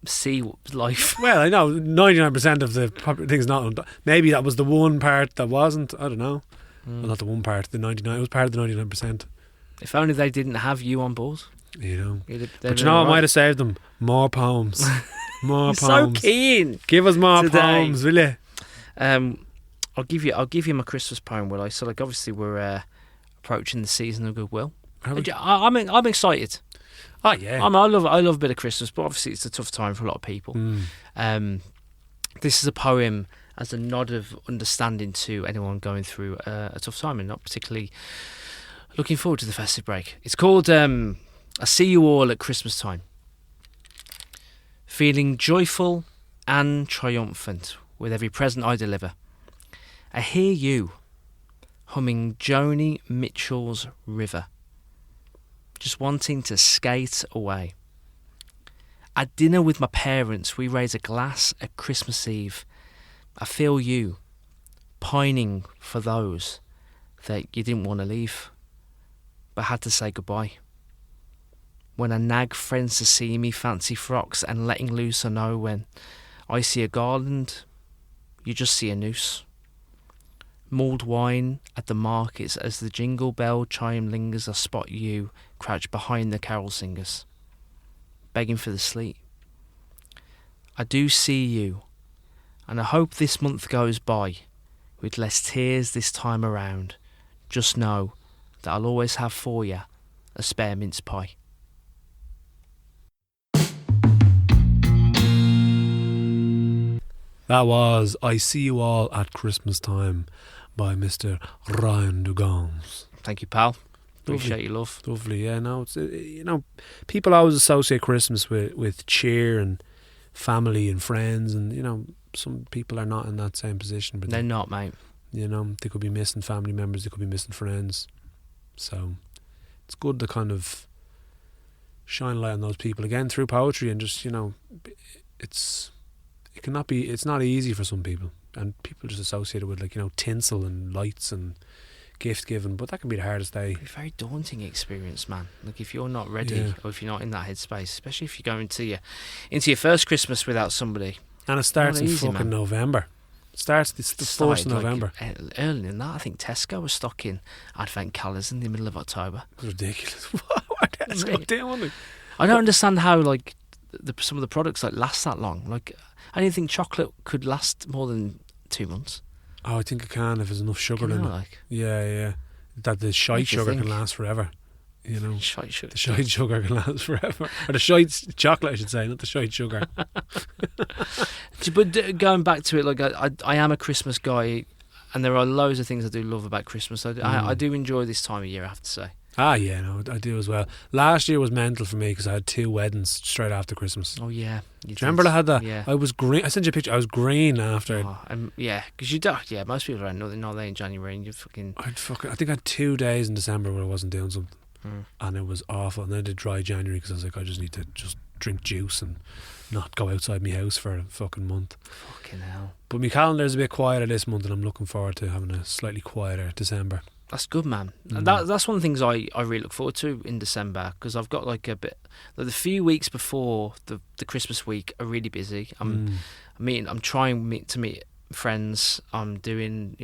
sea life. Well, I know 99% of the things not. Maybe that was the one part that wasn't. I don't know. Well, not the one part. The 99. It was part of the 99%. If only they didn't have you on board. You know. But you know, I might have saved them more poems. More poems. So keen. Give us more poems, will you? I'll give you my Christmas poem, will I? So, like, obviously, we're approaching the season of goodwill. I'm excited. Oh yeah, I love a bit of Christmas, but obviously it's a tough time for a lot of people. This is a poem as a nod of understanding to anyone going through a tough time and not particularly looking forward to the festive break. It's called "I See You All at Christmas Time." Feeling joyful and triumphant with every present I deliver. I hear you humming Joni Mitchell's River, just wanting to skate away. At dinner with my parents, we raise a glass at Christmas Eve. I feel you pining for those that you didn't want to leave, but had to say goodbye. When I nag friends to see me fancy frocks and letting loose, I know when I see a garland, you just see a noose. Mulled wine at the markets as the jingle bell chime lingers, I spot you crouched behind the carol singers, begging for the sleep. I do see you, and I hope this month goes by with less tears this time around. Just know that I'll always have for you a spare mince pie. That was I See You All at Christmas Time by Mr. Ryan Dugans. Thank you, pal. Appreciate your love. Lovely, yeah. No, it's people always associate Christmas with cheer and family and friends, and some people are not in that same position. But they're not, mate. They could be missing family members, they could be missing friends. So it's good to kind of shine light on those people again through poetry, and just it's not easy for some people, and people just associate it with tinsel and lights and gift giving, but that can be the hardest day. It's a very daunting experience, man. Like if you're not ready, or if you're not in that headspace, especially if you go into your first Christmas without somebody. And it starts in fucking November. It starts the 1st of November. Earlier than that, I think Tesco was stocking advent colours in the middle of October. It's ridiculous. What are Tesco doing? I don't understand how some of the products last that long. Like I didn't think chocolate could last more than 2 months. Oh, I think it can if there's enough sugar in it. Yeah. That the shite sugar can last forever. Shite sugar. The shite sugar can last forever. Or the shite chocolate, I should say, not the shite sugar. But going back to it, I am a Christmas guy, and there are loads of things I do love about Christmas. I do enjoy this time of year, I have to say. Ah, yeah, no, I do as well. Last year was mental for me because I had 2 weddings straight after Christmas. Oh yeah, do you remember I had that? Yeah. I was green. I sent you a picture. I was green after. Yeah, because you don't. Yeah, most people are not there in January, and you fucking. I think I had 2 days in December where I wasn't doing something, and it was awful. And then I did dry January because I was like, I just need to just drink juice and not go outside my house for a fucking month. Fucking hell. But my calendar's a bit quieter this month, and I'm looking forward to having a slightly quieter December. That's good, man. That's one of the things I really look forward to in December, because I've got a bit. The few weeks before the Christmas week are really busy. I'm trying to meet friends. I'm doing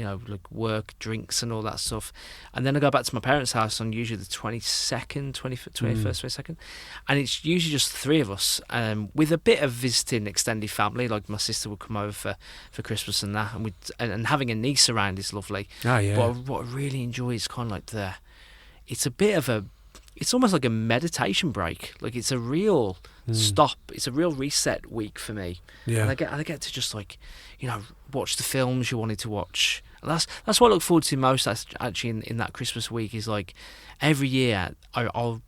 work, drinks, and all that stuff, and then I go back to my parents' house on usually the 22nd, 21st, 22nd, and it's usually just the 3 of us, with a bit of visiting extended family. Like my sister would come over for Christmas and that, and having a niece around is lovely. Ah, yeah. But what I really enjoy is kind of it's a bit of it's almost like a meditation break. Like it's a real stop. It's a real reset week for me. Yeah. And I get to just watch the films you wanted to watch. And that's what I look forward to most. That's actually in that Christmas week is every year I'll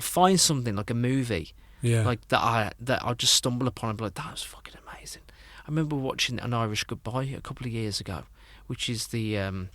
find something like a movie, that I'll just stumble upon and be like, that was fucking amazing. I remember watching An Irish Goodbye a couple of years ago, which is the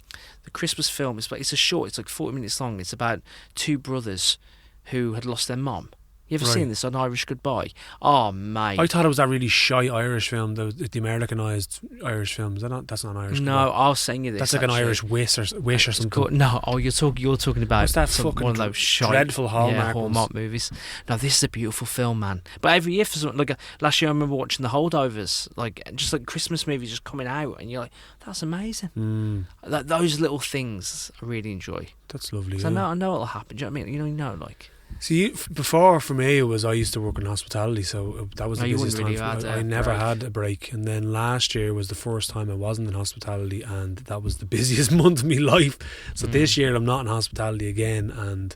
Christmas film. It's a short. It's 40 minutes long. It's about 2 brothers who had lost their mom. You ever seen this, An Irish Goodbye? Oh, mate. I thought it was that really shy Irish film, the Americanised Irish film. Is that not? That's not an Irish. No, I'll sing you this. That's like an Irish Wish or something. No, you're talking about one of those shy, dreadful Hallmark movies. No, this is a beautiful film, man. But every year for something last year, I remember watching The Holdovers, just Christmas movies just coming out, and you're like, that's amazing. Those little things I really enjoy. That's lovely. I know it'll happen. Do you know what I mean? See, before for me I used to work in hospitality, so that was the busiest time. I never had a break, and then last year was the first time I wasn't in hospitality, and that was the busiest month of my life. So this year I'm not in hospitality again, and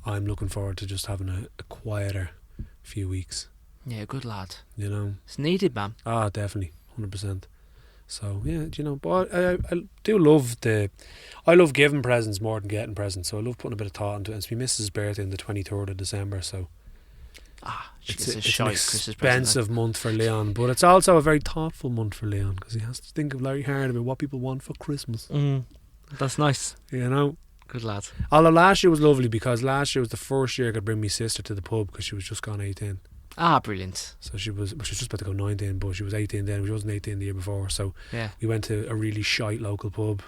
I'm looking forward to just having a quieter few weeks. Yeah, good lad. It's needed, man. Ah, definitely, 100%. So yeah, but I do love I love giving presents more than getting presents. So I love putting a bit of thought into it. It's my missus' birthday on the 23rd of December, so It's It's a an shite Christmas present. expensive month for Leon, but it's also a very thoughthtful month for Leon because he has to think very hard about what people want for Christmas. That's nice. You know? Good lad. Although last year was lovely because last year was the first year I could bring my sister to the pub because she was just gone 18. Brilliant. So she was just about to go 19, but she was 18 then. She wasn't 18 the year before. So Yeah. we went to a really shite local pub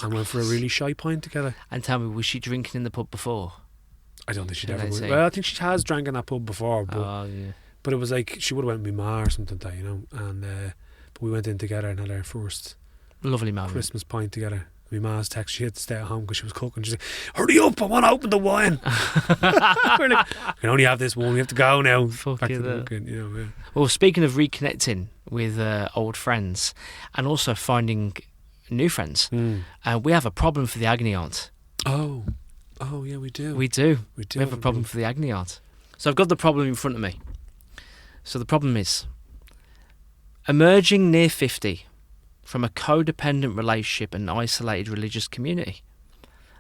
and went for a really shite pint together. And tell me, was she drinking in the pub before? I don't think she'd Shall ever. I say? Well, I think she has drank in that pub before, but Yeah. but it was like she would have went with my ma or something like that, you know. And but we went in together and had our first Lovely moment. Christmas pint together. My ma's text, she had to stay at home because she was cooking. She's like, "Hurry up! I want to open the wine." We're like, "We can only have this one. We have to go now." Fuck Back you to the there. cooking, you know. Yeah. Well, speaking of reconnecting with old friends and also finding new friends, we have a problem for the agony aunt. Oh, yeah, we do. We do. We do We have a problem for the agony aunt. So I've got the problem in front of me. So the problem is emerging near 50 from a codependent relationship and isolated religious community.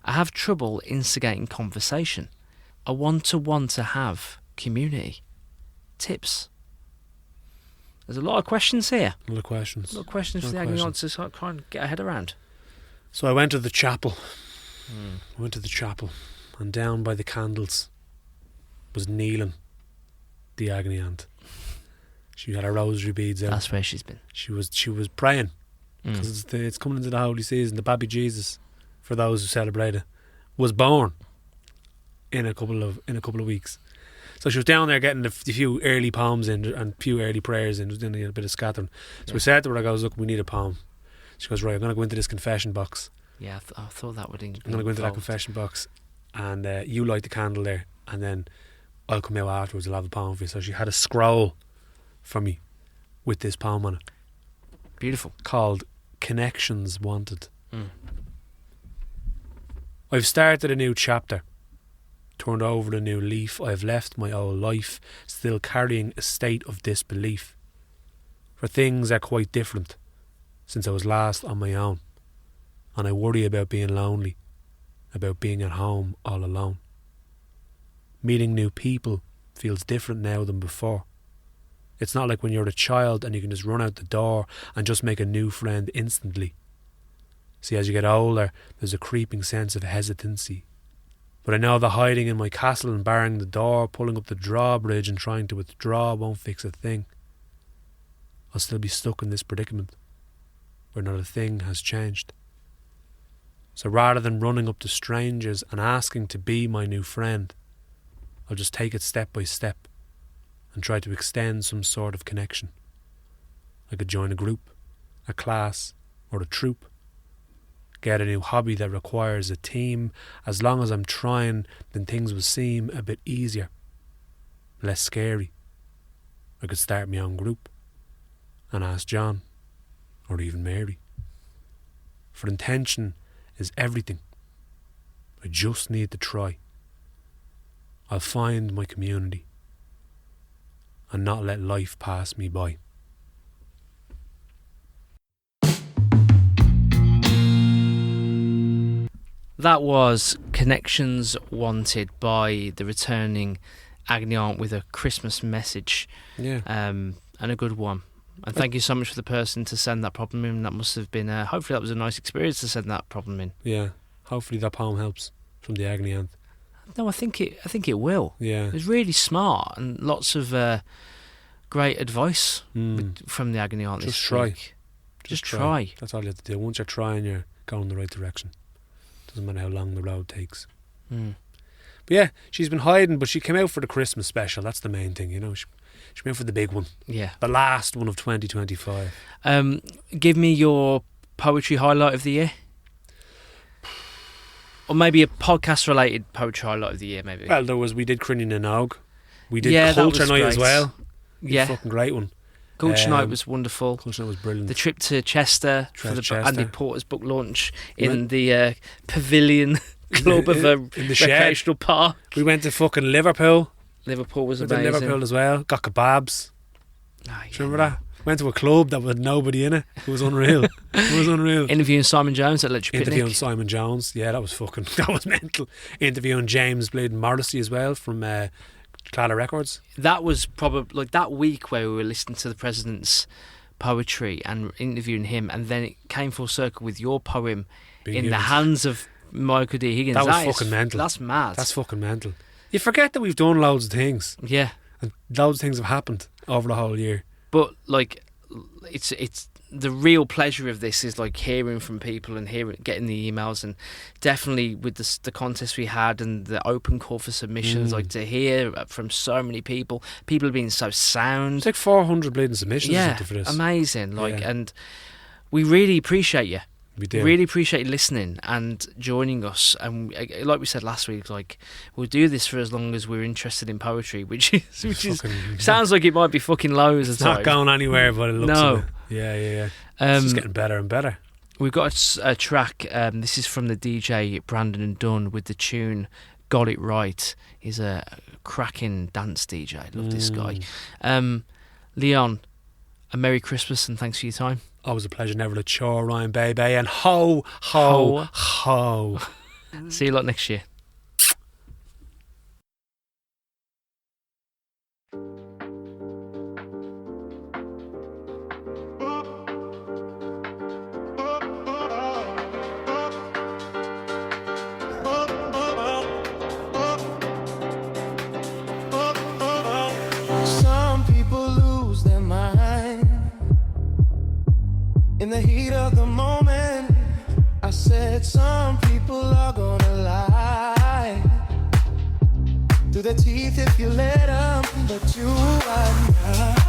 I have trouble instigating conversation. I want to have community. Tips. There's a lot of questions here. A lot of questions. A lot of questions for the agony aunt to try and get her head around. So I went to the chapel. I went to the chapel, and down by the candles was kneeling the agony aunt. She had her rosary beads out. That's where she's been. She was praying because it's coming into the holy season. The baby Jesus, for those who celebrate it, was born in a couple of weeks. So she was down there getting a few early poems in and a few early prayers in. She was doing a bit of scattering. So we said to her, I goes, "Look, we need a poem." She goes, "Right, I'm going to go into this confession box. Yeah, I thought that would. I'm going to go into that confession box, and you light the candle there, and then I'll come out afterwards. I'll have a poem for you." So she had a scroll for me with this poem on it. Beautiful. Called Connections Wanted. I've started a new chapter, turned over a new leaf. I've left my old life, still carrying a state of disbelief. For things are quite different since I was last on my own, and I worry about being lonely, about being at home all alone. Meeting new people feels different now than before. It's not like when you're a child and you can just run out the door and just make a new friend instantly. See, as you get older, there's a creeping sense of hesitancy. But I know the hiding in my castle and barring the door, pulling up the drawbridge and trying to withdraw won't fix a thing. I'll still be stuck in this predicament, where not a thing has changed. So rather than running up to strangers and asking to be my new friend, I'll just take it step by step and try to extend some sort of connection. I could join a group, a class, or a troop. Get a new hobby that requires a team. As long as I'm trying, then things will seem a bit easier, less scary. I could start my own group and ask John, or even Mary. For intention is everything. I just need to try. I'll find my community and not let life pass me by. That was Connections Wanted by the returning agony aunt with a Christmas message. Yeah. And a good one. And thank you so much for the person to send that problem in. That must have been, hopefully that was a nice experience to send that problem in. Yeah. Hopefully that poem helps from the agony aunt. No, I think it will. Yeah. It was really smart and lots of great advice from the agony aunt Just this try. week. Just try. That's all you have to do. Once you're trying, you're going in the right direction. Doesn't matter how long the road takes. But yeah, she's been hiding, but she came out for the Christmas special. That's the main thing, you know. She came out for the big one. Yeah. The last one of 2025. Give me your poetry highlight of the year. Or maybe a podcast-related poetry highlight of the year, maybe. Well, we did Brenna and Óg. We did that Culture was Night great. as well. Yeah. Fucking great one. Culture Night was wonderful. Culture Night was brilliant. The trip to Chester for the Chester. Andy Porter's book launch in the Pavilion Club of a in the shed. recreational park. We went to fucking Liverpool. Liverpool was Went to amazing. Liverpool as well. Got kebabs. Oh, yeah. Do you remember that? Went to a club that had nobody in it. It was unreal. It was unreal. Interviewing Simon Jones at Electric Interviewing Picnic. Simon Jones. Yeah, that was mental. Interviewing James Bladen Morrissey as well from Claddagh Records. That was probably like that week where we were listening to the president's poetry and interviewing him, and then it came full circle with your poem in the hands of Michael D. Higgins. That was fucking mental. That's mad. That's fucking mental. You forget that we've done loads of things. Yeah. And loads of things have happened over the whole year. But like, it's the real pleasure of this is like hearing from people and getting the emails, and definitely with the contest we had and the open call for submissions, like to hear from so many people have been so sound. It's like 400 bleeding submissions. Yeah, for this. amazing. And we really appreciate you. We do. Really appreciate you listening and joining us. And like we said last week, like we'll do this for as long as we're interested in poetry, which sounds like it might be fucking loads of It's time. not going anywhere, but it looks. No. Yeah. It's just getting better and better. We've got a track. This is from the DJ Brandon and Dunn with the tune "Got It Right." He's a cracking dance DJ. I love this guy. Leon, a Merry Christmas and thanks for your time. Always a pleasure. Never a chore, Ryan, baby. And ho, ho, ho. See you lot next year. Some people lose their mind in the heat of the moment. I said some people are gonna lie through their teeth if you let them, but you are not.